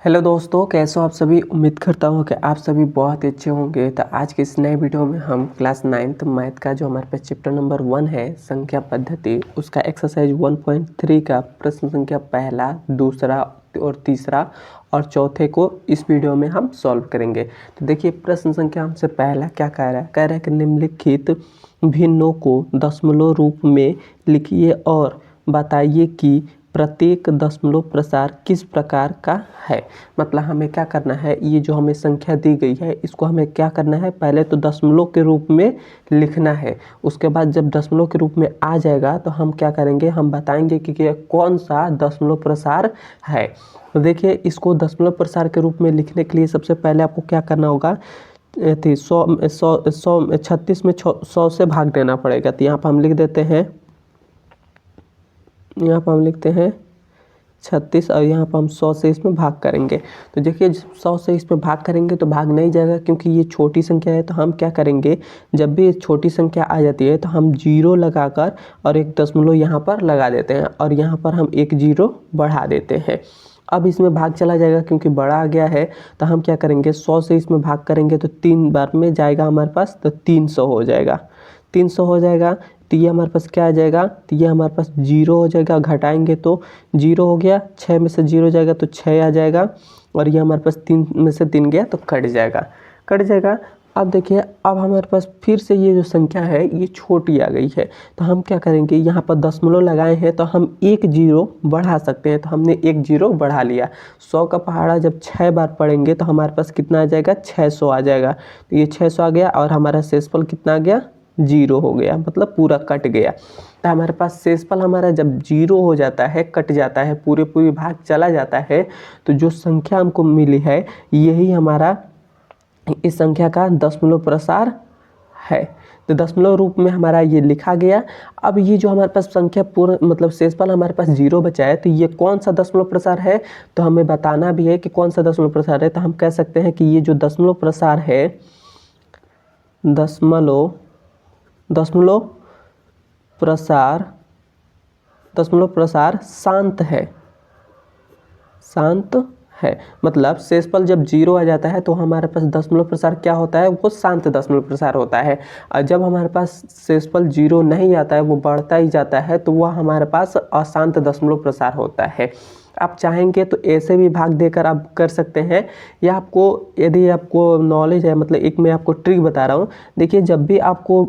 Hello दोस्तों, कैसे हो आप सभी। उम्मीद करता हूँ कि आप सभी बहुत ही अच्छे होंगे। तो आज के इस नए वीडियो में हम क्लास 9th मैथ का जो हमारे पास चैप्टर नंबर 1 है संख्या पद्धति, उसका एक्सरसाइज 1.3 का प्रश्न संख्या पहला, दूसरा और तीसरा और चौथे को इस वीडियो में हम सॉल्व करेंगे। तो देखिए प्रश्न संख्या हमसे पहला क्या कह रहा है कि निम्नलिखित भिन्नों को दशमलव रूप में लिखिए और बताइए कि प्रत्येक दशमलव प्रसार किस प्रकार का है। मतलब हमें क्या करना है, ये जो हमें संख्या दी गई है इसको हमें क्या करना है, पहले तो दशमलव के रूप में लिखना है। उसके बाद जब दशमलव के रूप में आ जाएगा तो हम क्या करेंगे, हम बताएंगे कि कौन सा दशमलव प्रसार है। तो देखिए इसको दशमलव प्रसार के रूप में लिखने के लिए सबसे पहले आपको क्या करना होगा, 36 में 100 से भाग देना पड़ेगा। तो यहाँ पर हम लिख देते हैं, यहाँ पर हम लिखते हैं 36 और यहाँ पर हम 100 से इसमें भाग करेंगे। तो देखिए 100 से इसमें भाग करेंगे तो भाग नहीं जाएगा क्योंकि ये छोटी संख्या है। तो हम क्या करेंगे, जब भी छोटी संख्या आ जाती है तो हम जीरो लगाकर और एक दशमलव यहाँ पर लगा देते हैं और यहाँ पर हम एक जीरो बढ़ा देते हैं। अब इसमें भाग चला जाएगा क्योंकि बड़ा आ गया है। तो हम क्या करेंगे, 100 से इसमें भाग करेंगे तो 3 बार में जाएगा हमारे पास, तो 300 हो जाएगा। 300 हो जाएगा तो ये हमारे पास क्या आ जाएगा, तो ये हमारे पास जीरो हो जाएगा। घटाएंगे तो जीरो हो गया, 6 में से जीरो जाएगा तो 6 आ जाएगा और ये हमारे पास 3 में से 3 गया तो कट जाएगा। अब देखिए अब हमारे पास फिर से ये जो संख्या है ये छोटी आ गई है। तो हम क्या करेंगे, यहाँ पर दशमलव लगाए हैं तो हम एक जीरो बढ़ा सकते हैं। तो हमने एक जीरो बढ़ा लिया। 100 का पहाड़ा जब 6 बार पढ़ेंगे तो हमारे पास कितना आ जाएगा, 600 आ जाएगा। तो ये 600 आ गया और हमारा शेषफल कितना आ गया, जीरो हो गया, मतलब पूरा कट गया। तो हमारे पास शेषफल हमारा जब जीरो हो जाता है, कट जाता है, पूरे भाग चला जाता है, तो जो संख्या हमको मिली है यही हमारा इस संख्या का दशमलव प्रसार है। तो दशमलव रूप में हमारा ये लिखा गया। अब ये जो हमारे पास संख्या पूर्ण मतलब शेषफल हमारे पास जीरो बचा है, तो ये कौन सा दशमलव प्रसार है, तो हमें बताना भी है कि कौन सा दशमलव प्रसार है। तो हम कह सकते हैं कि ये जो दशमलव प्रसार है, दशमलव प्रसार शांत है। मतलब शेषफल जब जीरो आ जाता है तो हमारे पास दशमलव प्रसार क्या होता है, वो शांत दशमलव प्रसार होता है। और जब हमारे पास शेषफल जीरो नहीं आता है, वो बढ़ता ही जाता है, तो वह हमारे पास अशांत दशमलव प्रसार होता है। आप चाहेंगे तो ऐसे भी भाग देकर आप कर सकते हैं, या आपको यदि आपको नॉलेज है, मतलब एक मैं आपको ट्रिक बता रहा हूँ। देखिए जब भी आपको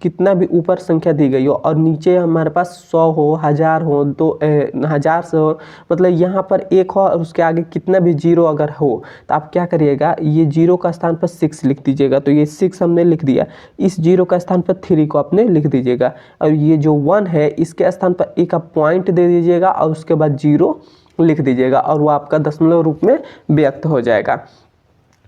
कितना भी ऊपर संख्या दी गई हो और नीचे हमारे पास 100 हो, 1000 हो, 2000 से हो, मतलब यहाँ पर एक हो और उसके आगे कितना भी जीरो अगर हो, तो आप क्या करिएगा, ये जीरो का स्थान पर 6 लिख दीजिएगा। तो ये 6 हमने लिख दिया, इस जीरो का स्थान पर 3 को आपने लिख दीजिएगा और ये जो 1 है इसके स्थान पर एक आप पॉइंट दे दीजिएगा और उसके बाद जीरो लिख दीजिएगा और वो आपका दशमलव रूप में व्यक्त हो जाएगा।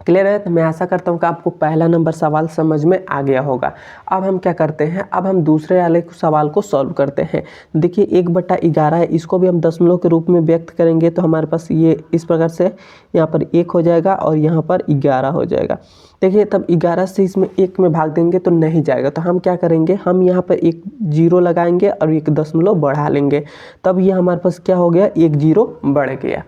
क्लियर है। तो मैं आशा करता हूँ कि आपको पहला नंबर सवाल समझ में आ गया होगा। अब हम क्या करते हैं, अब हम दूसरे वाले सवाल को सॉल्व करते हैं। देखिए 1/11 है, इसको भी हम दशमलव के रूप में व्यक्त करेंगे। तो हमारे पास ये इस प्रकार से यहाँ पर 1 हो जाएगा और यहाँ पर 11 हो जाएगा। देखिए तब 11 से इसमें 1 में भाग देंगे तो नहीं जाएगा। तो हम क्या करेंगे, हम यहाँ पर एक जीरो लगाएंगे और एक दशमलव बढ़ा लेंगे, तब ये हमारे पास क्या हो गया, एक जीरो बढ़ गया।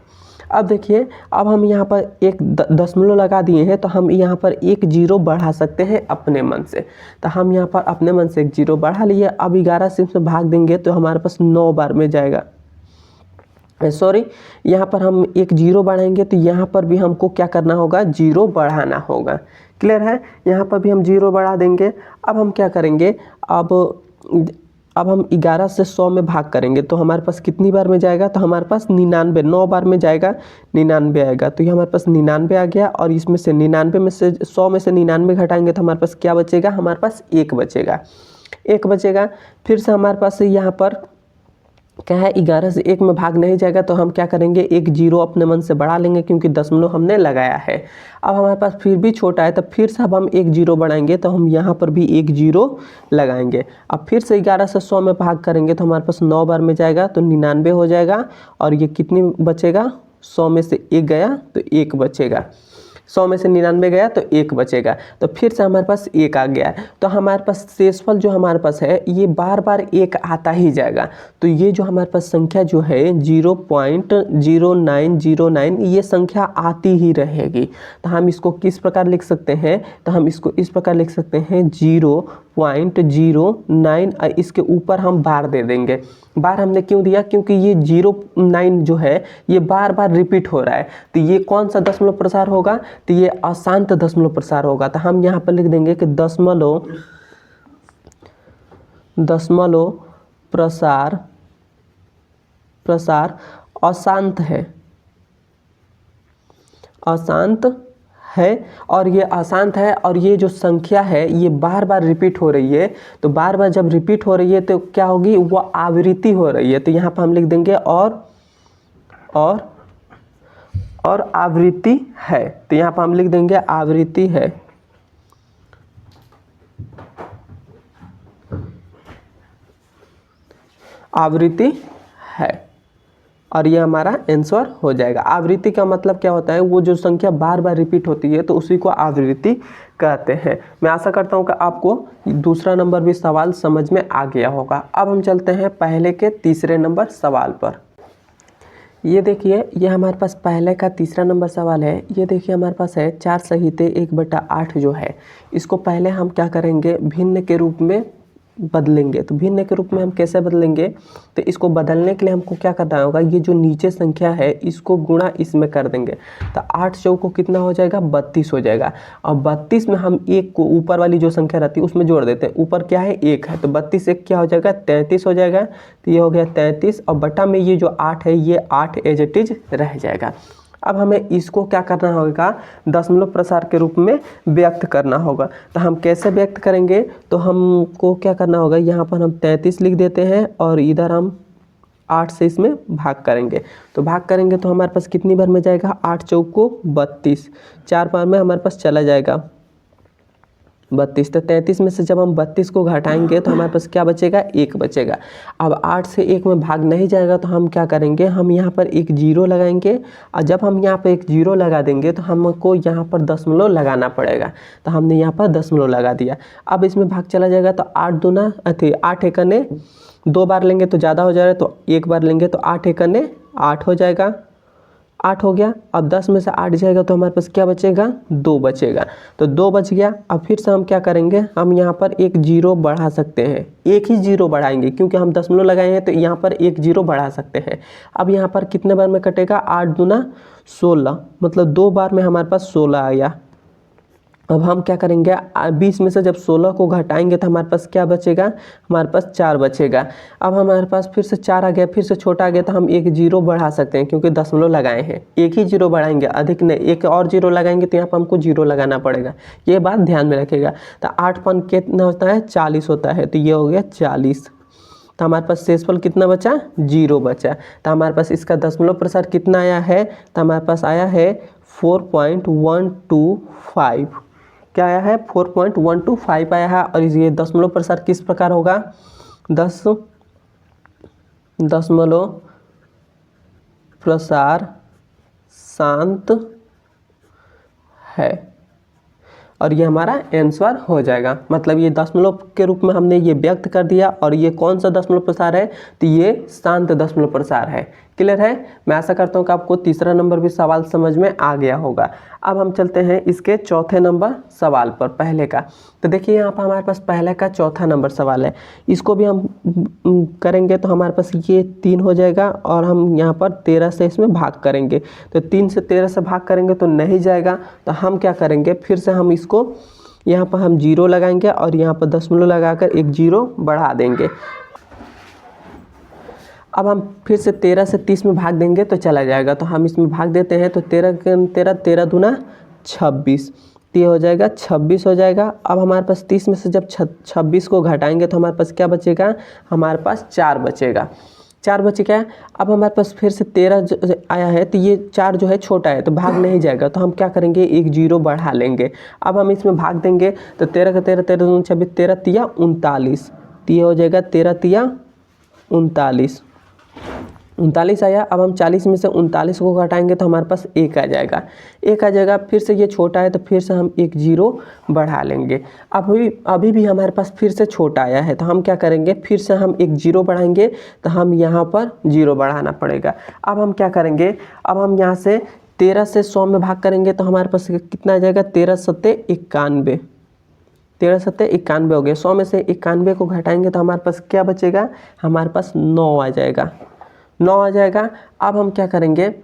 अब देखिए अब हम यहाँ पर एक दशमलव लगा दिए हैं, तो हम यहाँ पर एक जीरो बढ़ा सकते हैं अपने मन से। तो हम यहाँ पर अपने मन से एक जीरो बढ़ा लिए। अब 11 से इसमें भाग देंगे तो हमारे पास 9 बार में जाएगा। सॉरी, यहाँ पर हम एक जीरो बढ़ाएंगे तो यहाँ पर भी हमको क्या करना होगा, जीरो बढ़ाना होगा। क्लियर है। यहाँ पर भी हम जीरो बढ़ा देंगे। अब हम क्या करेंगे, अब हम 11 से 100 में भाग करेंगे तो हमारे पास कितनी बार में जाएगा, तो हमारे पास 99, 9 बार में जाएगा, 99 आएगा। तो ये हमारे पास 99 आ गया और इसमें से 99 में से 100 में से 99 घटाएंगे तो हमारे पास क्या बचेगा, हमारे पास 1 बचेगा। फिर से हमारे पास यहाँ पर क्या है, 11 से 1 में भाग नहीं जाएगा। तो हम क्या करेंगे, एक जीरो अपने मन से बढ़ा लेंगे क्योंकि दशमलव हमने लगाया है। अब हमारे पास फिर भी छोटा है, तो फिर से अब हम एक जीरो बढ़ाएंगे तो हम यहाँ पर भी एक जीरो लगाएंगे। अब फिर से 11 से 100 में भाग करेंगे तो हमारे पास 9 बार में जाएगा तो 99 हो जाएगा और ये कितनी बचेगा, 100 में से 1 गया तो 1 बचेगा। 100 में से 99 गया तो 1 बचेगा, तो फिर से हमारे पास 1 आ गया, तो हमारे पास शेषफल जो हमारे पास है ये बार बार 1 आता ही जाएगा। तो ये जो हमारे पास संख्या जो है 0.0909 ये संख्या आती ही रहेगी। तो हम इसको किस प्रकार लिख सकते हैं, तो हम इसको इस प्रकार लिख सकते हैं 0.09, इसके ऊपर हम बार दे देंगे। बार हमने क्यों दिया, क्योंकि ये 0.9 जो है ये बार बार रिपीट हो रहा है, तो ये कौन सा दशमलव प्रसार होगा, तो ये अशांत दशमलव प्रसार होगा। तो हम यहाँ पर लिख देंगे कि दशमलव प्रसार अशांत है, और ये अशांत है, और ये जो संख्या है ये बार बार रिपीट हो रही है। तो बार बार जब रिपीट हो रही है तो क्या होगी, वो आवृत्ति हो रही है। तो यहाँ पर हम लिख देंगे और आवृत्ति है, तो यहाँ पर हम लिख देंगे आवृत्ति है। आवृत्ति है, और ये हमारा आंसर हो जाएगा। आवृत्ति का मतलब क्या होता है, वो जो संख्या बार बार रिपीट होती है तो उसी को आवृत्ति कहते हैं। मैं आशा करता हूँ कि आपको दूसरा नंबर भी सवाल समझ में आ गया होगा। अब हम चलते हैं पहले के तीसरे नंबर सवाल पर। ये देखिए, ये हमारे पास पहले का तीसरा नंबर सवाल है। ये देखिए हमारे पास है 4 सहित 1/8 जो है, इसको पहले हम क्या करेंगे, भिन्न के रूप में बदलेंगे। तो भिन्न के रूप में हम कैसे बदलेंगे, तो इसको बदलने के लिए हमको क्या करना होगा, ये जो नीचे संख्या है इसको गुणा इसमें कर देंगे। तो 8 चौको कितना हो जाएगा, 32 हो जाएगा। और 32 में हम 1 को ऊपर वाली जो संख्या रहती है उसमें जोड़ देते हैं। ऊपर क्या है, 1 है, तो 32 1 क्या हो जाएगा, 33 हो जाएगा। तो ये हो गया 33, और बटा में ये जो 8 है ये 8 एज इट इज रह जाएगा। अब हमें इसको क्या करना होगा, दशमलव प्रसार के रूप में व्यक्त करना होगा। तो हम कैसे व्यक्त करेंगे, तो हमको क्या करना होगा, यहाँ पर हम 33 लिख देते हैं और इधर हम 8 से इसमें भाग करेंगे। तो भाग करेंगे तो हमारे पास कितनी बार में जाएगा, 8 चौको 32, 4 बार में हमारे पास चला जाएगा 32। तो 33 में से जब हम 32 को घटाएंगे तो हमारे पास क्या बचेगा, 1 बचेगा। अब 8 से 1 में भाग नहीं जाएगा तो हम क्या करेंगे, हम यहाँ पर एक 0 लगाएंगे, और जब हम यहाँ पर एक 0 लगा देंगे तो हमको यहाँ पर दशमलव लगाना पड़ेगा। तो हमने यहाँ पर दशमलव लगा दिया। अब इसमें भाग चला जाएगा तो 8 दूना 8 एकने 2 बार लेंगे तो ज़्यादा हो जाएगा, तो 1 बार लेंगे तो 8 एकने 8 हो जाएगा, 8 हो गया। अब 10 में से 8 जाएगा तो हमारे पास क्या बचेगा, 2 बचेगा। तो 2 बच गया। अब फिर से हम क्या करेंगे, हम यहाँ पर एक 0 बढ़ा सकते हैं, एक ही 0 बढ़ाएंगे क्योंकि हम दशमलव लगाए हैं, तो यहाँ पर एक 0 बढ़ा सकते हैं। अब यहाँ पर कितने बार में कटेगा, 8 दूना 16, मतलब 2 बार में हमारे पास 16 आया। अब हम क्या करेंगे, 20 में से जब 16 को घटाएंगे तो हमारे पास क्या बचेगा, हमारे पास 4 बचेगा। अब हमारे पास फिर से 4 आ गया, फिर से छोटा आ गया, तो हम एक 0 बढ़ा सकते हैं क्योंकि दशमलव लगाए हैं। एक ही 0 बढ़ाएंगे, अधिक नहीं, एक और 0 लगाएंगे तो यहाँ पर हमको 0 लगाना पड़ेगा, ये बात ध्यान में रखिएगा। तो 8 पन कितना होता है, 40 होता है, तो ये हो गया 40। तो हमारे पास शेषफल कितना बचा, 0 बचा। तो हमारे पास इसका दशमलव प्रसार कितना आया है, तो हमारे पास आया है 4.125। क्या आया है, 4.125 आया है। और ये दशमलव प्रसार किस प्रकार होगा, दशमलव प्रसार शांत है, और ये हमारा आंसर हो जाएगा। मतलब ये दशमलव के रूप में हमने ये व्यक्त कर दिया, और ये कौन सा दशमलव प्रसार है, तो ये शांत दशमलव प्रसार है। क्लियर है। मैं आशा करता हूँ कि आपको तीसरा नंबर भी सवाल समझ में आ गया होगा। अब हम चलते हैं इसके चौथे नंबर सवाल पर, पहले का। तो देखिए यहाँ पर हमारे पास पहले का चौथा नंबर सवाल है, इसको भी हम करेंगे तो हमारे पास ये 3 हो जाएगा, और हम यहाँ पर 13 से इसमें भाग करेंगे। तो 3 से 13 से भाग करेंगे तो नहीं जाएगा, तो हम क्या करेंगे, फिर से हम इसको यहाँ पर हम 0 लगाएंगे और यहाँ पर दशमलव लगाकर एक 0 बढ़ा देंगे। अब हम फिर से 13 से 30 में भाग देंगे तो चला जाएगा, तो हम इसमें भाग देते हैं। तो 13 दूना 26, ये हो जाएगा 26 हो जाएगा। अब हमारे पास 30 में से जब 26 को घटाएंगे तो हमारे पास क्या बचेगा, हमारे पास 4 बचेगा, 4 बच गया। अब हमारे पास फिर से 13 आया है, तो ये 4 जो है छोटा है तो भाग नहीं जाएगा, तो हम क्या करेंगे, एक 0 बढ़ा लेंगे। अब हम इसमें भाग देंगे तो 13 का 13 दूना 26, 13 तिया 39, ये हो जाएगा 13 तिया 39। 39 आया। अब हम 40 में से 39 को घटाएंगे तो हमारे पास 1 आ जाएगा, 1 आ जाएगा। फिर से ये छोटा है तो फिर से हम एक जीरो बढ़ा लेंगे। अभी भी हमारे पास फिर से छोटा आया है तो हम क्या करेंगे, फिर से हम एक जीरो बढ़ाएंगे तो हम यहाँ पर जीरो बढ़ाना पड़ेगा। अब हम क्या करेंगे, अब हम यहाँ से 13 से 100 में भाग करेंगे तो हमारे पास कितना आ जाएगा, 13 सत्ते 91, 13 सत्ते 91 हो गए। 100 में से 91 को घटाएंगे तो हमारे पास क्या बचेगा, हमारे पास 9 आ जाएगा, 9 आ जाएगा। अब हम क्या करेंगे,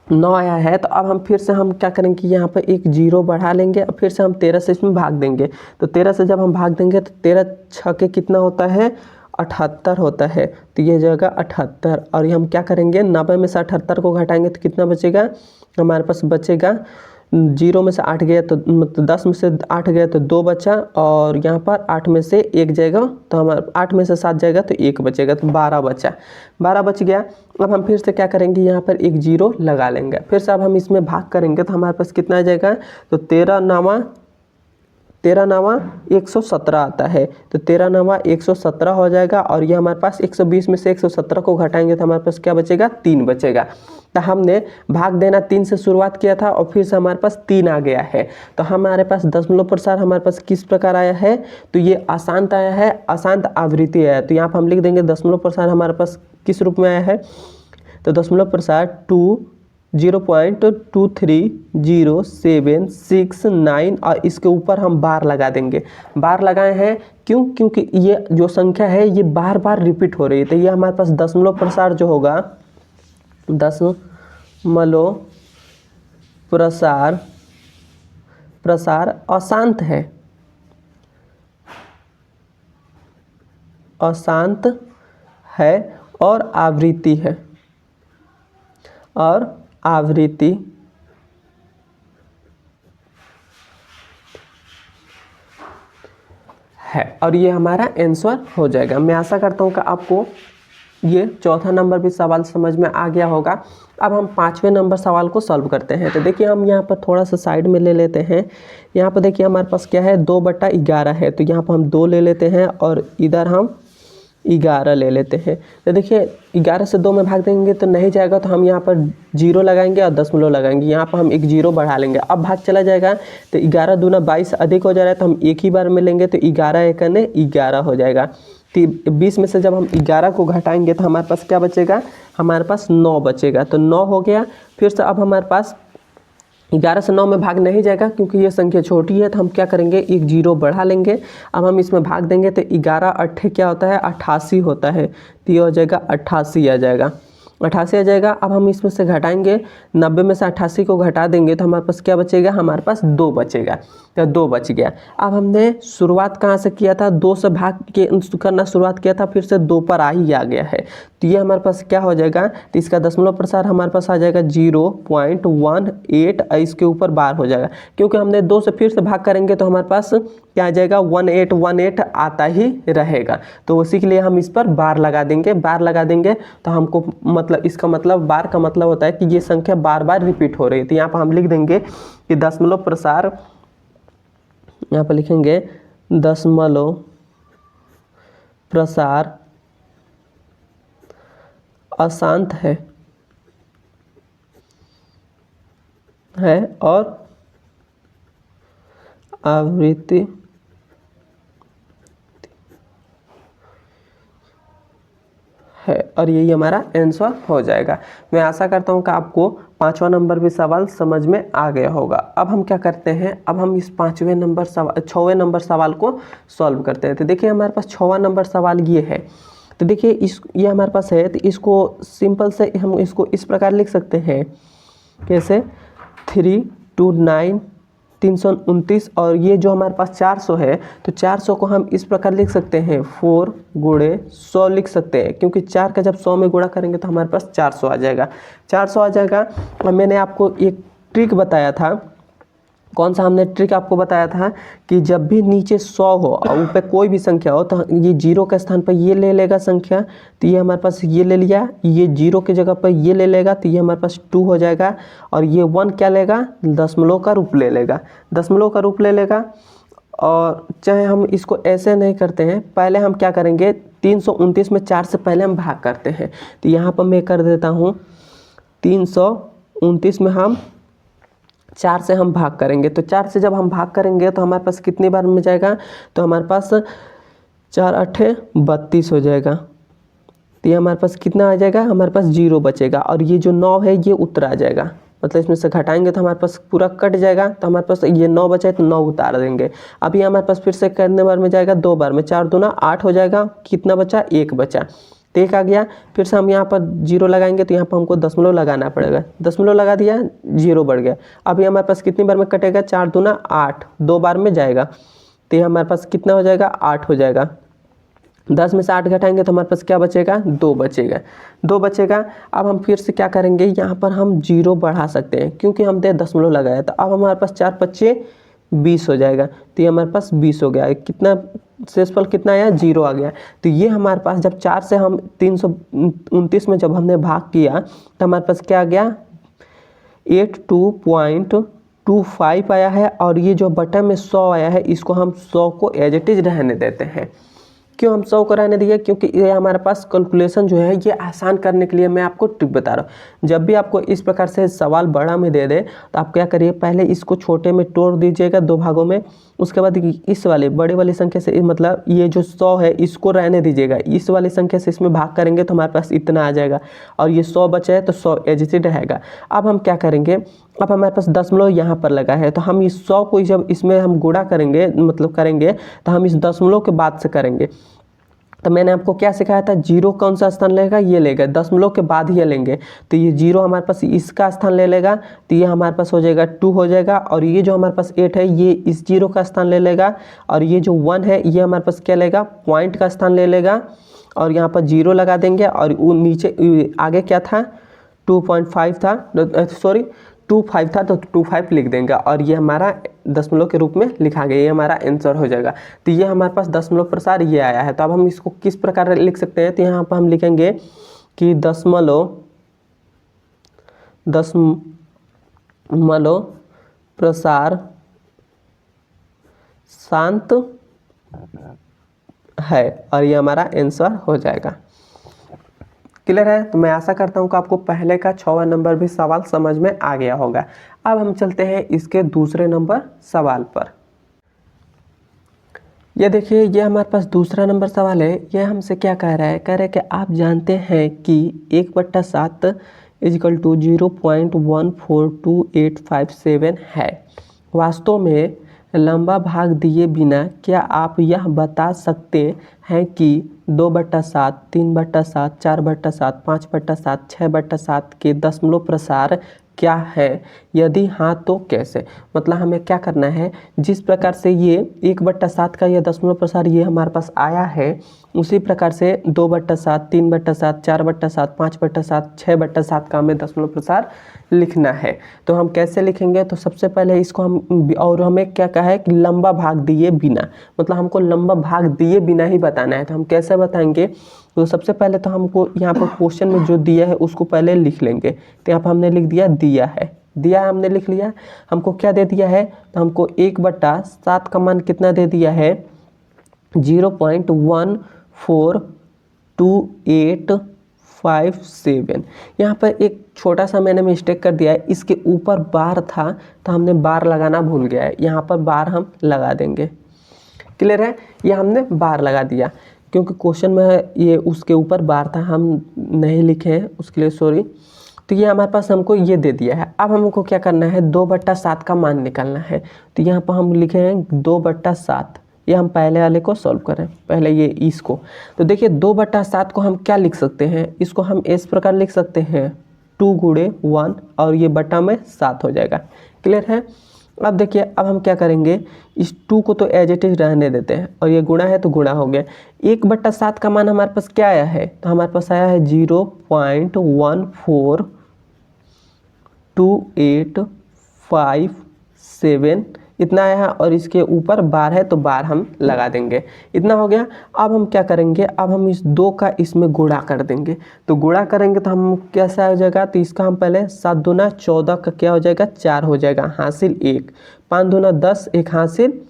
9 आया है तो अब हम फिर से हम क्या करेंगे, यहाँ पर एक जीरो बढ़ा लेंगे और फिर से हम 13 से इसमें भाग देंगे। तो 13 से जब हम भाग देंगे तो 13 छके कितना होता है, 78 होता है। तो ये जाएगा 78 और ये हम क्या करेंगे, 90 में से 78 को घटाएंगे तो कितना बचेगा, हमारे पास बचेगा 0 में से 8 गया तो मतलब 10 में से 8 गया तो 2 बचा, और यहाँ पर 8 में से 1 जाएगा तो हमारा 8 में से 7 जाएगा तो 1 बचेगा, तो 12 बचा, 12 बच गया। अब हम फिर से क्या करेंगे, यहाँ पर एक जीरो लगा लेंगे। फिर से अब हम इसमें भाग करेंगे तो हमारे पास कितना आ जाएगा, तो 13 नावा 117 आता है। तो 13 नावा 117 हो जाएगा और ये हमारे पास 120 में से 117 को घटाएंगे तो हमारे पास क्या बचेगा, 3 बचेगा। तो हमने भाग देना 3 से शुरुआत किया था और फिर से हमारे पास 3 आ गया है। तो हमारे पास दशमलव प्रसार हमारे पास किस प्रकार आया है, तो ये अशांत आया है, अशांत आवृत्ति आया है। तो यहाँ पर हम लिख देंगे दशमलव प्रसार हमारे पास किस रूप में आया है, तो दशमलव प्रसार 0.230769 और इसके ऊपर हम बार लगा देंगे। बार लगाए हैं क्यों, क्योंकि ये जो संख्या है ये बार बार रिपीट हो रही है। तो ये हमारे पास दशमलव प्रसार जो होगा, दशमलव प्रसार अशांत है, अशांत है और आवृत्ति है, और आवृत्ति है। और ये हमारा आंसर हो जाएगा। मैं आशा करता हूँ कि आपको ये चौथा नंबर भी सवाल समझ में आ गया होगा। अब हम 5वें नंबर सवाल को सॉल्व करते हैं। तो देखिए हम यहाँ पर थोड़ा सा साइड में ले लेते हैं। यहाँ पर देखिए हमारे पास क्या है, 2/11 है। तो यहाँ पर हम 2 ले लेते हैं और इधर हम 11 ले लेते हैं। तो देखिए 11 से 2 में भाग देंगे तो नहीं जाएगा, तो हम यहाँ पर 0 लगाएंगे और दशमलव लगाएंगे। यहाँ पर हम एक 0 बढ़ा लेंगे। अब भाग चला जाएगा तो 11 दूना 22 अधिक हो जा रहा है, तो हम एक ही बार में लेंगे तो 11 एकने 11 हो जाएगा। 20 में से जब हम 11 को घटाएंगे तो हमारे पास क्या बचेगा, हमारे पास 9 बचेगा। तो 9 हो गया। फिर से अब हमारे पास 11 से 9 में भाग नहीं जाएगा क्योंकि ये संख्या छोटी है, तो हम क्या करेंगे, एक 0 बढ़ा लेंगे। अब हम इसमें भाग देंगे तो 11 8 क्या होता है, 88 होता है। तो ये हो जाएगा 88 आ जाएगा, 88 आ जाएगा। अब हम इसमें से घटाएंगे, 90 में से 88 को घटा देंगे तो हमारे पास क्या बचेगा, हमारे पास 2 बचेगा। तो 2 बच गया। अब हमने शुरुआत कहाँ से किया था, 2 से भाग के करना शुरुआत किया था, फिर से 2 पर आ गया है। तो ये हमारे पास क्या हो जाएगा, तो इसका दशमलव प्रसार हमारे पास आ जाएगा 0.18। इसके ऊपर बार हो जाएगा क्योंकि हमने 2 से फिर से भाग करेंगे तो हमारे पास क्या आ जाएगा, 1818 आता ही रहेगा। तो उसी के लिए हम इस पर बार लगा देंगे। बार लगा देंगे तो हमको मतलब इसका मतलब बार का मतलब होता है कि ये संख्या बार बार रिपीट हो रही है। तो यहाँ पर हम लिख देंगे कि दशमलव प्रसार, यहाँ पर लिखेंगे दशमलव प्रसार अशांत है और आवृत्ति है, और यही हमारा आंसर हो जाएगा। मैं आशा करता हूँ कि आपको 5वां नंबर भी सवाल समझ में आ गया होगा। अब हम क्या करते हैं, अब हम इस 6वें नंबर सवाल को सॉल्व करते हैं। तो देखिए हमारे पास 6वां नंबर सवाल ये है। तो देखिए ये हमारे पास है, तो इसको सिंपल से हम इसको इस प्रकार लिख सकते हैं, कैसे, 329 329 और ये जो हमारे पास 400 है, तो 400 को हम इस प्रकार लिख सकते हैं, 4 गुणे 100 लिख सकते हैं, क्योंकि 4 का जब 100 में गुणा करेंगे तो हमारे पास 400 आ जाएगा, 400 आ जाएगा। और मैंने आपको एक ट्रिक बताया था, कौन सा हमने ट्रिक आपको बताया था कि जब भी नीचे 100 हो और ऊपर कोई भी संख्या हो तो ये 0 के स्थान पर ये ले लेगा संख्या। तो ये हमारे पास ये ले लिया, ये 0 के जगह पर ये ले लेगा, तो ये हमारे पास 2 हो जाएगा। और ये 1 क्या लेगा, दशमलव का रूप ले लेगा, दशमलव का रूप ले लेगा। और चाहे हम इसको ऐसे नहीं करते हैं, पहले हम क्या करेंगे 329 में 4 से पहले हम भाग करते हैं। तो यहाँ पर मैं कर देता हूँ 329 में हम 4 से हम भाग करेंगे। तो 4 से जब हम भाग करेंगे तो हमारे पास कितनी बार में जाएगा, तो हमारे पास 4 8 32 हो जाएगा। तो ये हमारे पास कितना आ जाएगा, हमारे पास 0 बचेगा और ये जो 9 है ये उत्तर आ जाएगा। मतलब इसमें से घटाएंगे तो हमारे पास पूरा कट जाएगा। तो हमारे पास ये 9 बचा है तो 9 उतार देंगे। अभी हमारे पास फिर से कितने बार में जाएगा, 2 बार में। 4 दूना 8 हो जाएगा। कितना बचा, 1 बचा। तो 1 आ गया। फिर से हम यहाँ पर 0 लगाएंगे तो यहाँ पर हमको दशमलव लगाना पड़ेगा। दशमलव लगा दिया, 0 बढ़ गया। अभी हमारे पास कितनी बार में कटेगा, 4 दूना 8, 2 बार में जाएगा। तो ये हमारे पास कितना हो जाएगा, 8 हो जाएगा। 10 में से 8 घटाएंगे तो हमारे पास क्या बचेगा, 2 बचेगा। 2 बचेगा। अब हम फिर से क्या करेंगे, यहाँ पर हम 0 बढ़ा सकते हैं क्योंकि हमने दशमलव लगाया। तो अब हमारे पास 4 5 20 हो जाएगा। तो ये हमारे पास 20 हो गया। कितना शेषफल कितना आया, 0 आ गया। तो ये हमारे पास जब 4 से हम 329 में जब हमने भाग किया तो हमारे पास क्या आ गया, 82.25 आया है। और ये जो बटन में 100 आया है, इसको हम 100 को एज इट इज रहने देते हैं। क्यों हम 100 को रहने दिए, क्योंकि ये हमारे पास कैलकुलेशन जो है ये आसान करने के लिए मैं आपको ट्रिक बता रहा हूँ। जब भी आपको इस प्रकार से सवाल बड़ा में दे दे तो आप क्या करिए, पहले इसको छोटे में तोड़ दीजिएगा 2 भागों में। उसके बाद इस वाले बड़े वाली संख्या से, मतलब ये जो 100 है इसको रहने दीजिएगा। इस वाली संख्या से इसमें भाग करेंगे तो हमारे पास इतना आ जाएगा और ये 100 बचा है तो 100 एज इट इज रहेगा। अब हम क्या करेंगे, अब हमारे पास दशमलव यहाँ पर लगा है तो हम इस 100 को जब इसमें हम गुणा करेंगे, मतलब करेंगे, तो हम इस दशमलव के बाद से करेंगे। तो मैंने आपको क्या सिखाया था, 0 कौन सा स्थान लेगा, ये लेगा, दशमलव के बाद ही लेंगे। तो ये 0 हमारे पास इसका स्थान ले लेगा। तो ये हमारे पास हो जाएगा 2 हो जाएगा। और ये जो हमारे पास 8 है ये इस 0 का स्थान ले लेगा। और ये जो 1 है ये हमारे पास क्या लेगा, पॉइंट का स्थान ले लेगा। और यहाँ पर 0 लगा देंगे। और वो नीचे आगे क्या था, 2.5 था, सॉरी 25 था तो 25 लिख देंगे। और ये हमारा दशमलव के रूप में लिखा गया, ये हमारा आंसर हो जाएगा। तो ये हमारे पास दशमलव प्रसार ये आया है। तो अब हम इसको किस प्रकार लिख सकते हैं, तो यहाँ पर हम लिखेंगे कि दशमलव प्रसार शांत है और ये हमारा आंसर हो जाएगा। क्लियर है। तो मैं आशा करता हूँ कि आपको पहले का 6वां नंबर भी सवाल समझ में आ गया होगा। अब हम चलते हैं इसके दूसरे नंबर सवाल पर। ये देखिए, ये हमारे पास दूसरा नंबर सवाल है। ये हमसे क्या कह रहा है, कह रहा है कि आप जानते हैं कि 1/7 = 0.142857 है। वास्तव में लंबा भाग दिए बिना क्या आप यह बता सकते हैं कि 2/7, 3/7, 4/7, 5/7, 6/7 के दशमलव प्रसार क्या है? यदि हाँ तो कैसे? मतलब हमें क्या करना है, जिस प्रकार से ये 1/7 का यह दशमलव प्रसार ये हमारे पास आया है, उसी प्रकार से 2/7, 3/7, 4/7, 5/7, 6/7 का हमें दशमलव प्रसार लिखना है। तो हम कैसे लिखेंगे, तो सबसे पहले इसको हम, और हमें क्या कहा है कि लंबा भाग दिए बिना, मतलब हमको लंबा भाग दिए बिना ही बताना है। तो हम कैसे बताएंगे, तो सबसे पहले तो हमको यहाँ पर क्वेश्चन में जो दिया है उसको पहले लिख लेंगे। तो यहाँ पर हमने लिख दिया दिया है, दिया हमने लिख लिया। हमको क्या दे दिया है, तो हमको 1/7 का मान कितना दे दिया है, 0.142857। यहाँ पर एक छोटा सा मैंने मिस्टेक कर दिया है, इसके ऊपर बार था तो हमने बार लगाना भूल गया है। यहाँ पर बार हम लगा देंगे। क्लियर है, ये हमने बार लगा दिया क्योंकि क्वेश्चन में ये उसके ऊपर बार था, हम नहीं लिखे हैं, उसके लिए सॉरी। तो ये हमारे पास हमको ये दे दिया है। अब हमको क्या करना है, 2/7 का मान निकालना है। तो यहाँ पर हम लिखे हैं 2/7। ये हम पहले वाले को सॉल्व करें, पहले ये इसको। तो देखिए 2/7 को हम क्या लिख सकते हैं, इसको हम इस प्रकार लिख सकते हैं 2 × 1 और ये बटा में 7 हो जाएगा। क्लियर है। अब देखिए, अब हम क्या करेंगे, इस 2 को तो एज इट इज रहने देते हैं और ये गुणा है तो गुणा हो गया। 1/7 का मान हमारे पास क्या आया है, तो हमारे पास आया है 0.142857, इतना आया है। और इसके ऊपर बार है तो बार हम लगा देंगे, इतना हो गया। अब हम क्या करेंगे, अब हम इस 2 का इसमें गुणा कर देंगे। तो गुणा करेंगे तो हम कैसा हो जाएगा, तो इसका हम पहले 7 दूना 14 का क्या हो जाएगा, 4 हो जाएगा, हासिल 1, 5 दूना 10, 1 हासिल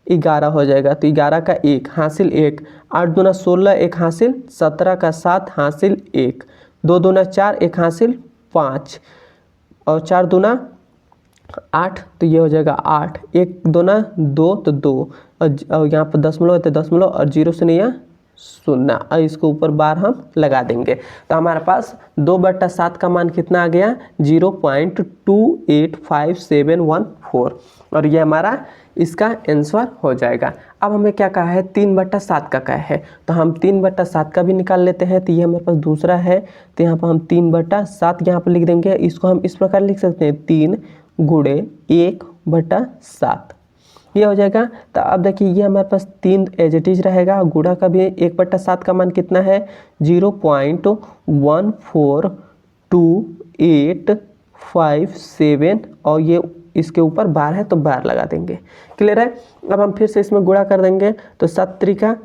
11 हो जाएगा। तो 11 का 1 हासिल 1, 8 दूना 16 1 हासिल, 17 का 7 हासिल 1, 2 दूना 4 1 हासिल 5 और 4 दूना 8, तो ये हो जाएगा 8, 1 दूना 2 तो 2 और यहाँ पर दशमलव है तो दशमलव और 0 से नहीं है 0 और इसके ऊपर बार हम लगा देंगे। तो हमारे पास 2/7 का मान कितना आ गया 0.285714 और ये हमारा इसका आंसर हो जाएगा। अब हमें क्या कहा है 3/7 का कहा है, तो हम 3/7 का भी निकाल लेते हैं। तो ये हमारे पास दूसरा है, तो यहाँ पर हम 3/7 यहाँ पर लिख देंगे। इसको हम इस प्रकार लिख सकते हैं 3 गुणे 1/7 ये हो जाएगा। तो अब देखिए ये हमारे पास 3 एज इट इज रहेगा, गुणा का भी 1/7 का मान कितना है 0.142857 और ये इसके ऊपर बार है तो बार लगा देंगे। क्लियर है। अब हम फिर से इसमें गुणा कर देंगे तो 7 त्रिका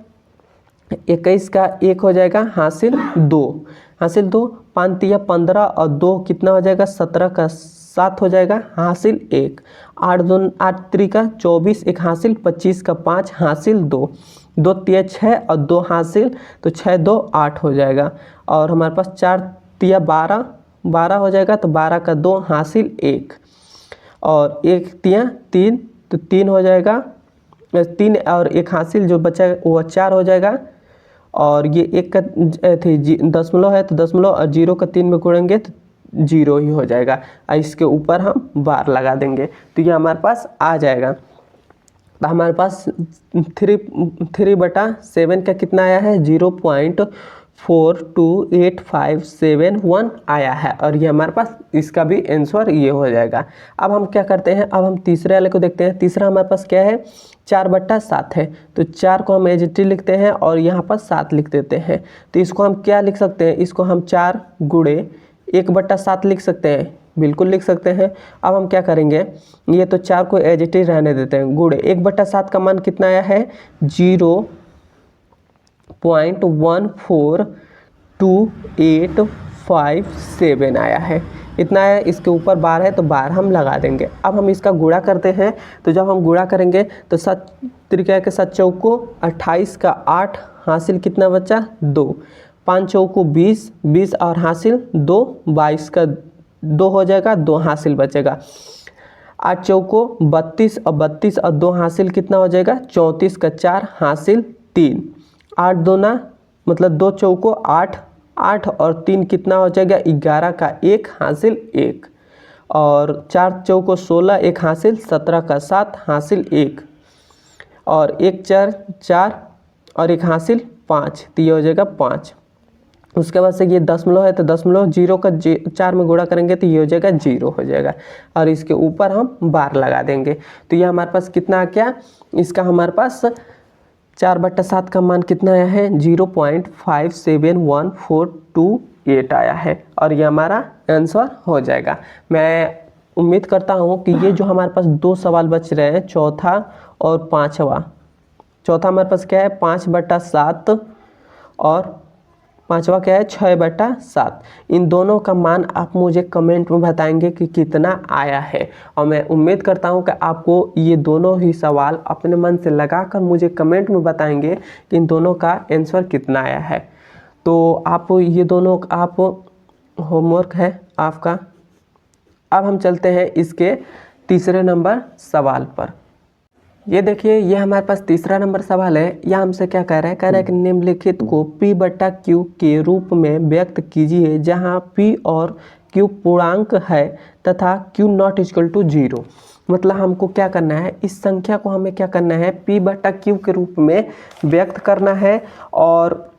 21 का 1 हो जाएगा हासिल 2, हासिल 2, 5 तिया 15 और 2 कितना हो जाएगा 17 का 7 हो जाएगा हासिल 1, 8 त्रिका 24 1 हासिल, 25 का 5 हासिल 2, 2 तिया 6 और 2 हासिल, तो 6 2 8 हो जाएगा और हमारे पास 4 तिया 12 हो जाएगा, तो 12 का 2 हासिल 1 और 1 तिया 3 तो 3 हो जाएगा, 3 और 1 हासिल जो बचा वो 4 हो जाएगा और ये 1 का दशमलव है तो दशमलव और 0 का 3 में गुणेंगे तो 0 ही हो जाएगा और इसके ऊपर हम बार लगा देंगे तो ये हमारे पास आ जाएगा। तो हमारे पास 3/7 का कितना आया है 0.428571 आया है और ये हमारे पास इसका भी आंसर ये हो जाएगा। अब हम क्या करते हैं, अब हम तीसरे वाले को देखते हैं। तीसरा हमारे पास क्या है 4/7 है, तो 4 को हम एजिटी लिखते हैं और यहाँ पर 7 लिख देते हैं। तो इसको हम क्या लिख सकते हैं, इसको हम 4 गुणे 1/7 लिख सकते हैं, बिल्कुल लिख सकते हैं। अब हम क्या करेंगे, ये तो 4 को एजिटिव रहने देते हैं, गुणे 1/7 का मान कितना आया है 0.142857 आया है, इतना है। इसके ऊपर बार है तो बार हम लगा देंगे। अब हम इसका गुणा करते हैं, तो जब हम गुणा करेंगे तो 7 त्रिका के 7 चौको 28 का 8 हासिल कितना बचा 2, 5 चौको 20 20 और हासिल 2 22 का 2 हो जाएगा, 2 हासिल बचेगा। 8 चौको 32 और 32 और 2 हासिल कितना हो जाएगा 34 का 4 हासिल 3, 8 दूना मतलब 2 चौको 8 8 और 3 कितना हो जाएगा 11 का 1 हासिल 1 और 4 चौको 16 1 हासिल, 17 का 7 हासिल 1 और 1 4 4 और 1 हासिल 5, तो ये हो जाएगा 5। उसके बाद से ये दशमलव है तो दशमलव 0 का 4 में गुणा करेंगे तो ये हो जाएगा 0 हो जाएगा और इसके ऊपर हम बार लगा देंगे। तो ये हमारे पास कितना आ गया, इसका हमारे पास 4/7 का मान कितना आया है 0.571428 आया है और ये हमारा आंसर हो जाएगा। मैं उम्मीद करता हूँ कि ये जो हमारे पास 2 सवाल बच रहे हैं, चौथा और पाँचवा, चौथा हमारे पास क्या है 5/7 और पांचवा क्या है 6/7, इन दोनों का मान आप मुझे कमेंट में बताएंगे कि कितना आया है और मैं उम्मीद करता हूं कि आपको ये दोनों ही सवाल अपने मन से लगाकर मुझे कमेंट में बताएंगे कि इन दोनों का आंसर कितना आया है। तो आप ये दोनों आप होमवर्क है आपका। अब हम चलते हैं इसके तीसरे नंबर सवाल पर। ये देखिए ये हमारे पास तीसरा नंबर सवाल है। यह हमसे क्या कह रहा है कि निम्नलिखित को P/Q के रूप में व्यक्त कीजिए जहां P और Q पूर्णांक है तथा Q नॉट इक्वल टू 0। मतलब हमको क्या करना है, इस संख्या को हमें क्या करना है P/Q के रूप में व्यक्त करना है और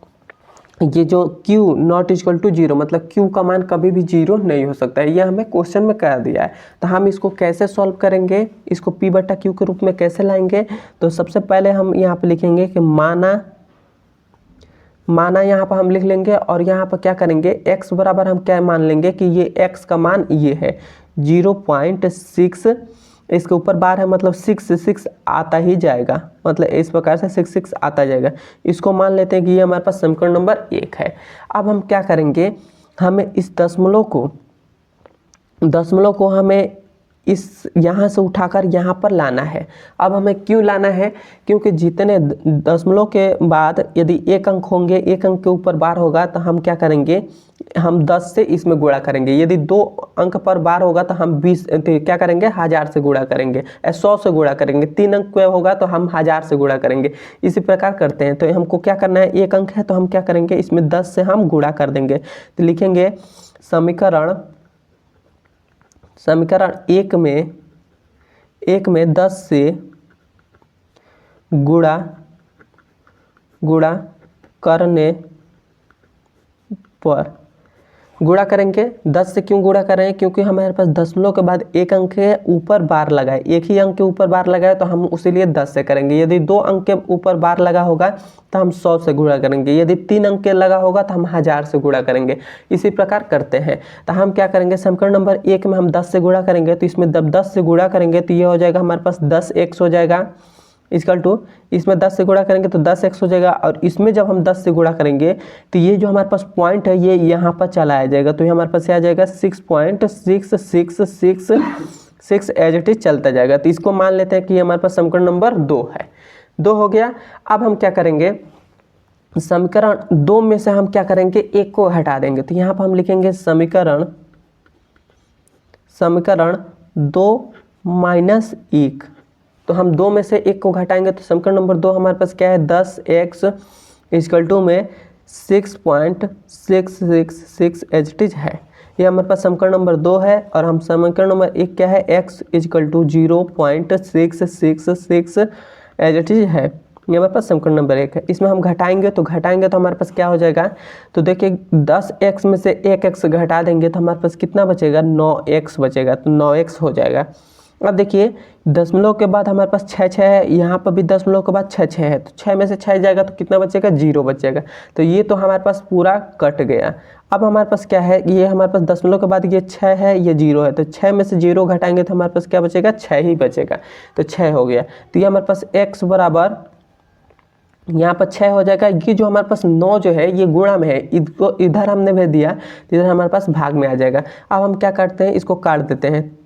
ये जो Q नॉट इक्वल टू 0 मतलब Q का मान कभी भी 0 नहीं हो सकता है, यह हमें क्वेश्चन में कह दिया है। तो हम इसको कैसे सॉल्व करेंगे, इसको P/Q के रूप में कैसे लाएंगे, तो सबसे पहले हम यहाँ पे लिखेंगे कि माना यहाँ पर हम लिख लेंगे और यहाँ पर क्या करेंगे x बराबर हम क्या मान लेंगे कि ये x का मान ये है 0.6, इसके ऊपर बार है मतलब 6 आता ही जाएगा, मतलब इस प्रकार से 6 आता जाएगा। इसको मान लेते हैं कि ये हमारे पास समीकरण नंबर 1 है। अब हम क्या करेंगे, हमें इस दशमलव को हमें इस यहाँ से उठाकर यहाँ पर लाना है। अब हमें क्यों लाना है? क्योंकि जितने दशमलव के बाद यदि एक अंक होंगे, एक अंक के ऊपर बार होगा तो हम क्या करेंगे, हम 10 से इसमें गुणा करेंगे। यदि 2 अंक पर बार होगा तो हम 20 क्या करेंगे, 1000 से गुणा करेंगे, 100 से गुणा करेंगे। 3 अंक पे होगा तो हम 1000 से गुणा करेंगे। इसी प्रकार करते हैं। तो हमको क्या करना है, एक अंक है तो हम क्या करेंगे, इसमें 10 से हम गुणा कर देंगे। तो लिखेंगे समीकरण एक में 10 से गुणा करने पर गुणा करेंगे। 10 से क्यों गुणा कर रहे हैं? क्योंकि हमारे पास दशमलव के बाद एक अंक के ऊपर बार लगा है, एक ही अंक के ऊपर बार लगा है तो हम उसी लिए 10 से करेंगे। यदि 2 अंक के ऊपर बार लगा होगा तो हम 100 से गुणा करेंगे। यदि 3 अंक के लगा होगा तो हम 1000 से गुणा करेंगे। इसी प्रकार करते हैं। तो हम क्या करेंगे, समीकरण नंबर 1 में हम 10 से गुणा करेंगे तो इसमें जब 10 से गुणा करेंगे तो ये हो जाएगा हमारे पास 10x हो जाएगा, इक्वल टू इसमें 10 से गुणा करेंगे तो 10x हो जाएगा। और इसमें जब हम 10 से गुणा करेंगे तो ये जो हमारे पास पॉइंट है ये यहाँ पर चला आ जाएगा। तो ये हमारे पास आ जाएगा 6.666 एज इट इज चलता जाएगा। तो इसको मान लेते हैं कि हमारे पास समीकरण नंबर 2 है। 2 हो गया। अब हम क्या करेंगे, समीकरण 2 में से हम क्या करेंगे, 1 को हटा देंगे। तो यहाँ पर हम लिखेंगे समीकरण 2 माइनस 1। तो हम 2 में से 1 को घटाएंगे तो समीकरण नंबर 2 हमारे पास क्या है, 10x इक्वल टू में 6.666 एज इट इज है। ये हमारे पास समीकरण नंबर 2 है। और हम समीकरण नंबर 1 क्या है, x equal to 0.666 as it is है। ये हमारे पास समीकरण नंबर 1 है। इसमें हम घटाएंगे तो हमारे पास क्या हो जाएगा, तो देखिए 10x में से 1x घटा देंगे तो हमारे पास कितना बचेगा, 9x बचेगा। तो 9x हो जाएगा। अब देखिए दशमलव के बाद हमारे पास 6 है, यहाँ पर भी दशमलव के बाद 6 है। तो 6 में से 6 जाएगा तो कितना बचेगा, 0 बचेगा। तो ये तो हमारे पास पूरा कट गया। अब हमारे पास क्या है, ये हमारे पास दशमलव के बाद ये 6 है, ये 0 है। तो 6 में से 0 घटाएंगे तो हमारे पास क्या बचेगा, 6 ही बचेगा। तो 6 हो गया। तो ये हमारे पास x बराबर यहाँ पर 6 हो जाएगा। ये जो हमारे पास 9 जो है ये गुणा में है, इसको इधर हमने भेज दिया तो इधर हमारे पास भाग में आ जाएगा। अब हम क्या करते हैं, इसको काट देते हैं।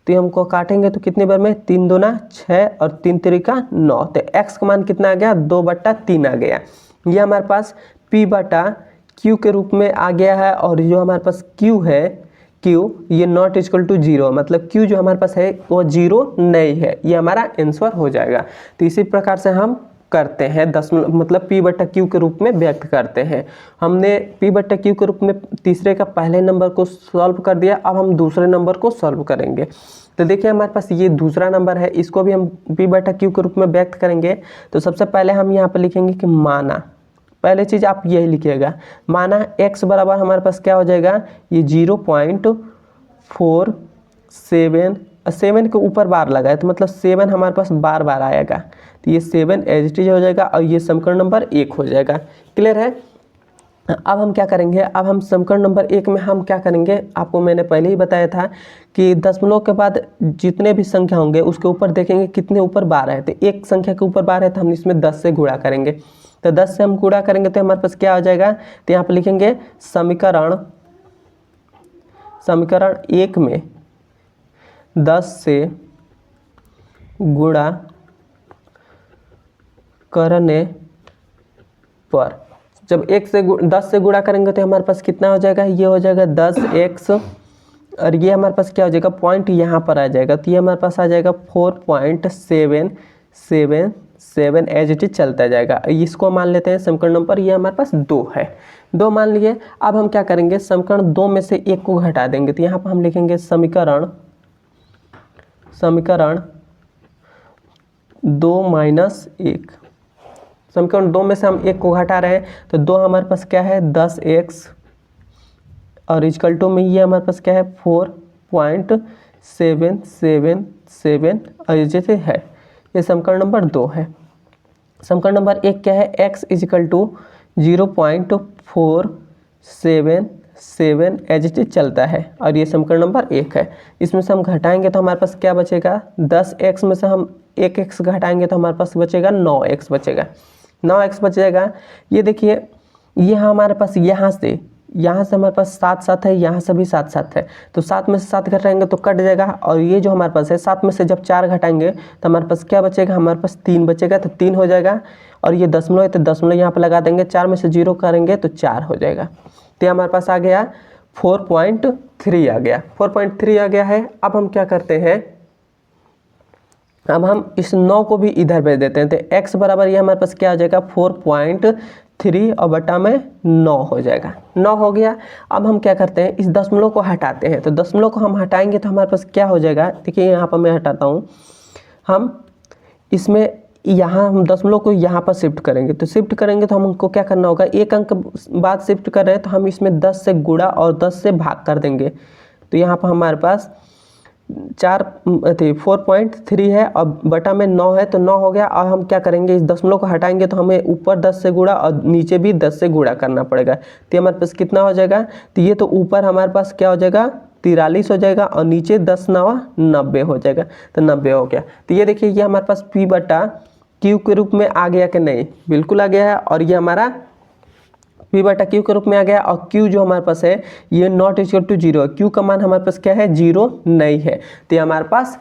तो ये हमको काटेंगे तो कितने बार में, 3 दूना 6 और 3 तिरिका 9। तो x का मान कितना आ गया, 2/3 आ गया। ये हमारे पास p/q के रूप में आ गया है। और जो हमारे पास q है, q ये नॉट इक्वल टू 0, मतलब q जो हमारे पास है वो 0 नहीं है। ये हमारा आंसर हो जाएगा। तो इसी प्रकार से हम करते हैं, मतलब p/q के रूप में व्यक्त करते हैं। हमने p/q के रूप में तीसरे का पहले नंबर को सॉल्व कर दिया। अब हम दूसरे नंबर को सॉल्व करेंगे। तो देखिए हमारे पास ये दूसरा नंबर है, इसको भी हम p/q के रूप में व्यक्त करेंगे। तो सबसे पहले हम यहाँ पर लिखेंगे कि माना, पहले चीज़ आप यही लिखिएगा, माना x बराबर हमारे पास क्या हो जाएगा, ये 0.47 7 के ऊपर बार लगा है तो मतलब 7 हमारे पास बार बार आएगा। तो ये 7 एज इट इज हो जाएगा और ये समीकरण नंबर 1 हो जाएगा। क्लियर है। अब हम क्या करेंगे, अब हम समीकरण नंबर 1 में हम क्या करेंगे, आपको मैंने पहले ही बताया था कि दशमलव के बाद जितने भी संख्या होंगे उसके ऊपर देखेंगे कितने ऊपर बार है। तो एक संख्या के ऊपर बार है तो हम इसमें 10 से गुणा करेंगे। तो 10 से हम गुणा करेंगे तो हमारे पास क्या हो जाएगा, तो यहाँ पर लिखेंगे समीकरण 1 में 10 से गुणा करने पर, जब 10 से गुणा करेंगे तो हमारे पास कितना हो जाएगा, ये हो जाएगा 10x और ये हमारे पास क्या हो जाएगा, पॉइंट यहाँ पर आ जाएगा। तो ये हमारे पास आ जाएगा 4.777 एज इट इज चलता जाएगा। इसको मान लेते हैं समीकरण नंबर, ये हमारे पास 2 है, 2 मान लिए। अब हम क्या करेंगे, समीकरण 2 में से 1 को घटा देंगे। तो यहाँ पर हम लिखेंगे समीकरण 2 माइनस 1। समीकरण 2 में से हम 1 को घटा रहे हैं तो 2 हमारे पास क्या है, 10x और इक्वल टू में ये हमारे पास क्या है 4.777 और जैसे है, ये समीकरण नंबर 2 है। समीकरण नंबर 1 क्या है, x equal to 0.477 as it is चलता है और ये समीकरण नंबर 1 है। इसमें से हम घटाएंगे तो हमारे पास क्या बचेगा, 10x में से हम 1x घटाएंगे तो हमारे पास बचेगा 9x बचेगा, 9x बचेगा। ये देखिए ये हमारे पास यहाँ से यहाँ से हमारे पास 7 7 है, यहाँ से भी 7 7 है, तो 7 में से 7 घटाएंगे तो कट जाएगा। और ये जो हमारे पास है 7 में से जब 4 घटाएंगे तो हमारे पास क्या बचेगा, हमारे पास 3 बचेगा, तो 3 हो जाएगा। और ये दशमलव है तो दशमलव यहाँ पर लगा देंगे, 4 में से 0 करेंगे तो 4 हो जाएगा। तो हमारे पास आ गया 4.3 आ गया, 4.3 आ गया है। अब हम क्या करते हैं, अब हम इस 9 को भी इधर भेज देते हैं, तो x बराबर ये हमारे पास क्या हो जाएगा 4.3 और बटा में 9 हो जाएगा, 9 हो गया। अब हम क्या करते हैं, इस दशमलव को हटाते हैं, तो दशमलव को हम हटाएंगे तो हमारे पास क्या हो जाएगा, देखिए यहाँ पर मैं हटाता हूँ, हम इसमें यहाँ हम दशमलव को यहाँ पर शिफ्ट करेंगे, तो शिफ्ट करेंगे तो हमको क्या करना होगा, एक अंक बाद शिफ्ट कर रहे हैं तो हम इसमें 10 से गुणा और 10 से भाग कर देंगे। तो यहाँ पर हमारे पास 4.3 है और बटा में 9 है, तो 9 हो गया। और हम क्या करेंगे, इस दशमलव को हटाएंगे तो हमें ऊपर 10 से गुणा और नीचे भी 10 से गुणा करना पड़ेगा। तो हमारे पास कितना हो जाएगा, तो ये तो ऊपर हमारे पास क्या हो जाएगा 43 हो जाएगा और नीचे 10 9 90 हो जाएगा, तो 90 हो गया। तो ये देखिए ये हमारे पास P बटा Q के रूप में आ गया कि नहीं, बिल्कुल आ गया है। और ये हमारा P बटा Q के रूप में आ गया। और Q जो हमारे पास है ये नॉट इक्वल टू 0 है, Q का मान हमारे पास क्या है 0 नहीं है। तो ये हमारे पास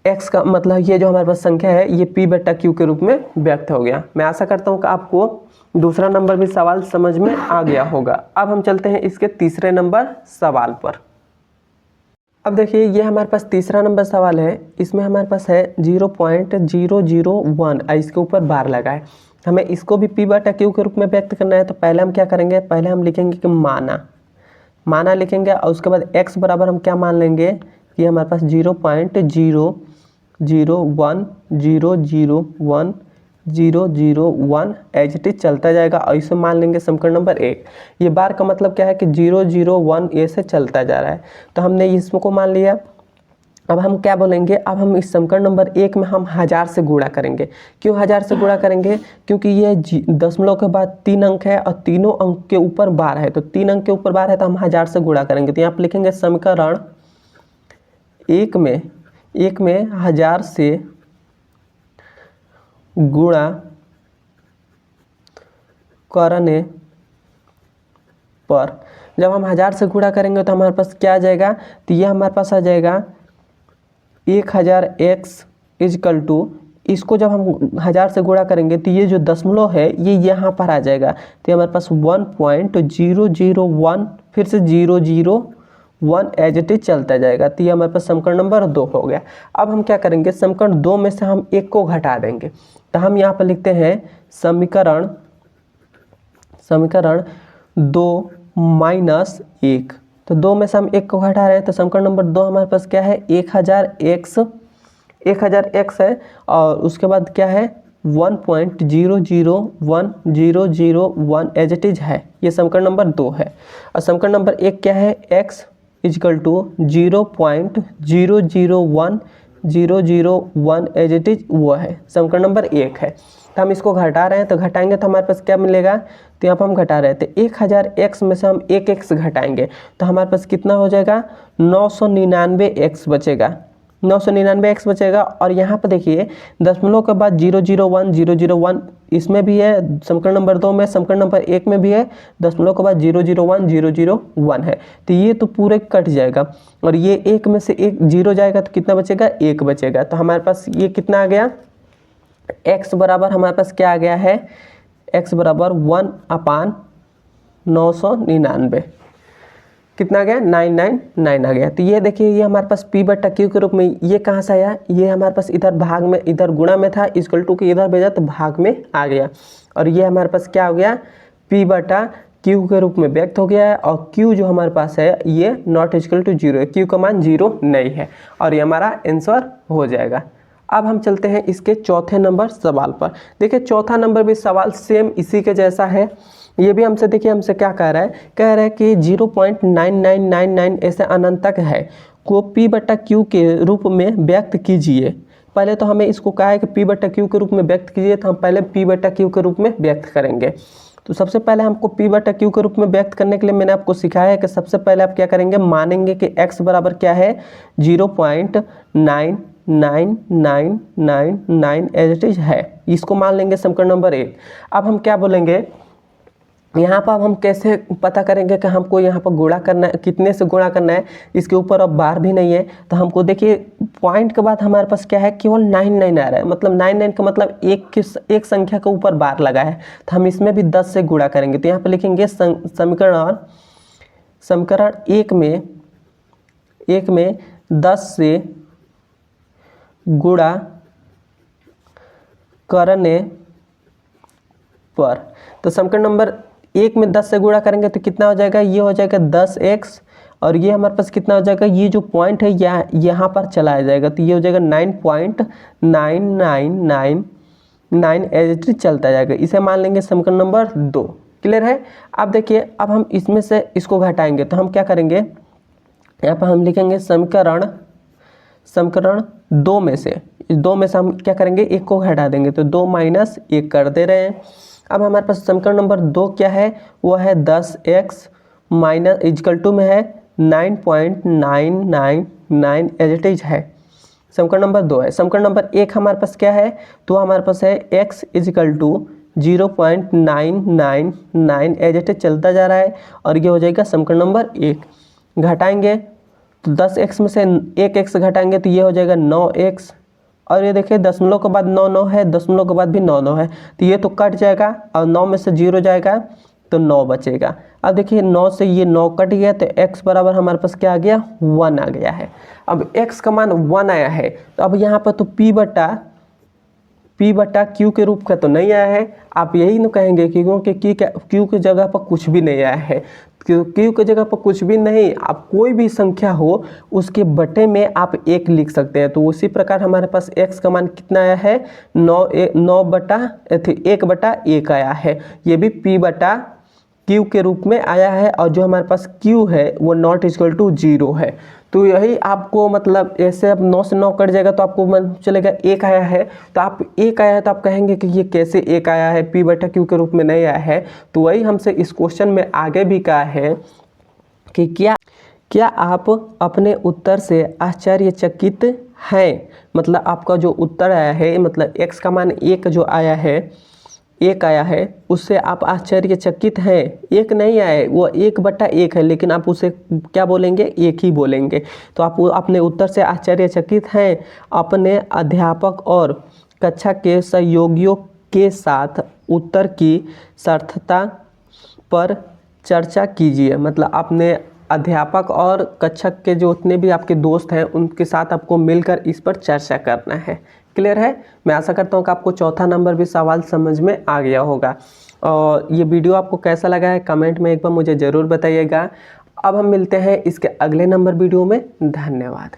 x का मतलब ये जो हमारे पास संख्या है ये P बटा Q के रूप में व्यक्त हो गया। मैं आशा करता हूँ कि आपको दूसरा नंबर भी सवाल समझ में आ गया होगा। अब हम चलते हैं इसके तीसरे नंबर सवाल पर। अब देखिए ये हमारे पास तीसरा नंबर सवाल है, इसमें हमारे पास है 0.001 इसके ऊपर बार लगा है, हमें इसको भी P बटा Q के रूप में व्यक्त करना है। तो पहले हम क्या करेंगे, पहले हम लिखेंगे कि माना लिखेंगे और उसके बाद x बराबर हम क्या मान लेंगे कि हमारे पास 0.001001001 एज इट इज चलता जाएगा। और इसे मान लेंगे समीकरण नंबर 1। ये बार का मतलब क्या है कि 001 ए से चलता जा रहा है, तो हमने इसको मान लिया। अब हम क्या बोलेंगे, अब हम इस समीकरण नंबर 1 में हम 1000 से गुणा करेंगे। क्यों 1000 से गुणा करेंगे, क्योंकि ये दशमलव के बाद 3 अंक है और तीनों अंक के ऊपर बार है, तो 3 अंक के ऊपर बार है तो हम 1000 से गुणा करेंगे। तो यहाँ पर लिखेंगे समीकरण 1 में 1000 से गुणा करने पर, जब हम 1000 से गुणा करेंगे तो हमारे पास क्या आ जाएगा, तो ये हमारे पास आ जाएगा 1000x इजकल टू, इसको जब हम 1000 से गुणा करेंगे तो ये जो दशमलव है ये यहाँ पर आ जाएगा। तो हमारे पास 1.001 फिर से 001 एज इट इज चलता जाएगा। तो ये हमारे पास समीकरण नंबर 2 हो गया। अब हम क्या करेंगे, समीकरण 2 में से हम 1 को घटा देंगे, तो हम यहाँ पर लिखते हैं समीकरण 2 माइनस 1। तो 2 में से हम 1 को घटा रहे हैं, तो समीकरण नंबर 2 हमारे पास क्या है 1000x है और उसके बाद क्या है 1.001 एज इट इज है, ये समीकरण नंबर 2 है। और समीकरण नंबर 1 क्या है, x equal to 0.001 as it is वो है, समीकरण नंबर 1 है। तो हम इसको घटा रहे हैं, तो घटाएंगे तो हमारे पास क्या मिलेगा, तो यहाँ पर हम घटा रहे थे 1000x में से हम 1x घटाएंगे तो हमारे पास कितना हो जाएगा 999x बचेगा, 999x बचेगा। और यहाँ पर देखिए दशमलव के बाद 001 इसमें भी है, समीकरण नंबर 2 में, समीकरण नंबर 1 में भी है, दशमलव के बाद 001 है, तो ये तो पूरे कट जाएगा। और ये 1 में से 1 0 जाएगा तो कितना बचेगा 1 बचेगा। तो हमारे पास ये कितना आ गया, x बराबर हमारे पास क्या आ गया है, x बराबर 1/999 कितना आ गया 999 आ गया। तो ये देखिए ये हमारे पास P बटा Q के रूप में, ये कहाँ से आया, ये हमारे पास इधर भाग में, इधर गुणा में था, इक्वल टू के इधर भेजा तो भाग में आ गया। और ये हमारे पास क्या हो गया P बटा Q के रूप में व्यक्त हो गया है। और Q जो हमारे पास है ये नॉट इक्वल टू 0 है, Q का मान 0 नहीं है, और ये हमारा आंसर हो जाएगा। अब हम चलते हैं इसके चौथे नंबर सवाल पर। देखिए चौथा नंबर भी सवाल सेम इसी के जैसा है। ये भी हमसे देखिए हमसे क्या कह रहा है कि 0.9999 ऐसे अनंत तक है को P बटा Q के रूप में व्यक्त कीजिए। पहले तो हमें इसको कहा है कि P बटा Q के रूप में व्यक्त कीजिए, तो हम पहले P बटा Q के रूप में व्यक्त करेंगे। तो सबसे पहले हमको P बटा Q के रूप में व्यक्त करने के लिए मैंने आपको सिखाया है कि सबसे पहले आप क्या करेंगे, मानेंगे कि x बराबर क्या है 0.9999 एज इट इज है, इसको मान लेंगे समीकरण नंबर 1। अब हम क्या बोलेंगे, यहाँ पर अब हम कैसे पता करेंगे कि हमको यहाँ पर गुणा करना है, कितने से गुणा करना है। इसके ऊपर अब बार भी नहीं है, तो हमको देखिए पॉइंट के बाद हमारे पास क्या है, केवल 99 आ रहा है। मतलब 99 का मतलब एक संख्या के ऊपर बार लगा है, तो हम इसमें भी 10 से गुणा करेंगे। तो यहाँ पर लिखेंगे समीकरण एक में 10 से गुणा करने पर, तो समीकरण नंबर 1 में 10 से गुणा करेंगे तो कितना हो जाएगा, ये हो जाएगा 10x, और ये हमारे पास कितना हो जाएगा, ये जो पॉइंट है यहाँ पर चलाया जाएगा, तो ये हो जाएगा 9.9999 एज इट इज चलता जाएगा। इसे मान लेंगे समीकरण नंबर 2। क्लियर है। अब देखिए, अब हम इसमें से इसको घटाएंगे, तो हम क्या करेंगे, यहाँ पर हम लिखेंगे समीकरण 2 में से, इस 2 में से हम क्या करेंगे, 1 को घटा देंगे, तो 2 माइनस 1 कर दे रहे हैं। अब हमारे पास समीकरण नंबर 2 क्या है, वो है 10x माइनस इजकल टू में है 9.999 एज इट इज है। समीकरण नंबर 2 है। समीकरण नंबर 1 हमारे पास क्या है, तो हमारे पास है x equal to 0.999 as it is चलता जा रहा है, और ये हो जाएगा समीकरण नंबर 1। घटाएंगे तो 10x में से 1x घटाएंगे तो ये हो जाएगा 9x, और ये देखिए दशमलव के बाद 9 है, दशमलव के बाद भी 9 है, तो ये तो कट जाएगा, और 9 में से 0 जाएगा तो 9 बचेगा। अब देखिए 9 से ये 9 कट गया, तो x बराबर हमारे पास क्या आ गया, 1 आ गया है। अब x का मान 1 आया है, तो अब यहाँ पर तो p बटा q के रूप का तो नहीं आया है। आप यही न कहेंगे कि क्योंकि q की जगह पर कुछ भी नहीं आया है, q की जगह पर कुछ भी नहीं, आप कोई भी संख्या हो उसके बटे में आप 1 लिख सकते हैं। तो उसी प्रकार हमारे पास x का मान कितना आया है, 1/1 आया है। ये भी p बटा q के रूप में आया है, और जो हमारे पास q है वो नॉट इक्वल टू 0 है। तो यही आपको मतलब ऐसे अब 9 से 9 कट जाएगा तो आपको मन चलेगा 1 आया है, तो आप 1 आया है तो आप कहेंगे कि ये कैसे 1 आया है, p बटा q के रूप में नहीं आया है। तो वही हमसे इस क्वेश्चन में आगे भी कहा है कि क्या आप अपने उत्तर से आश्चर्यचकित हैं। मतलब आपका जो उत्तर आया है, मतलब x का मान 1 जो आया है, उससे आप आश्चर्यचकित हैं। 1 नहीं आया है, वो 1/1 है, लेकिन आप उसे क्या बोलेंगे, 1 ही बोलेंगे। तो आप अपने उत्तर से आश्चर्यचकित हैं। अपने अध्यापक और कक्षा के सहयोगियों के साथ उत्तर की सार्थकता पर चर्चा कीजिए। मतलब अपने अध्यापक और कक्षा के जो उतने भी आपके दोस्त हैं उनके साथ आपको मिलकर इस पर चर्चा करना है। क्लियर है। मैं आशा करता हूँ कि आपको चौथा नंबर भी सवाल समझ में आ गया होगा। और ये वीडियो आपको कैसा लगा है कमेंट में एक बार मुझे ज़रूर बताइएगा। अब हम मिलते हैं इसके अगले नंबर वीडियो में। धन्यवाद।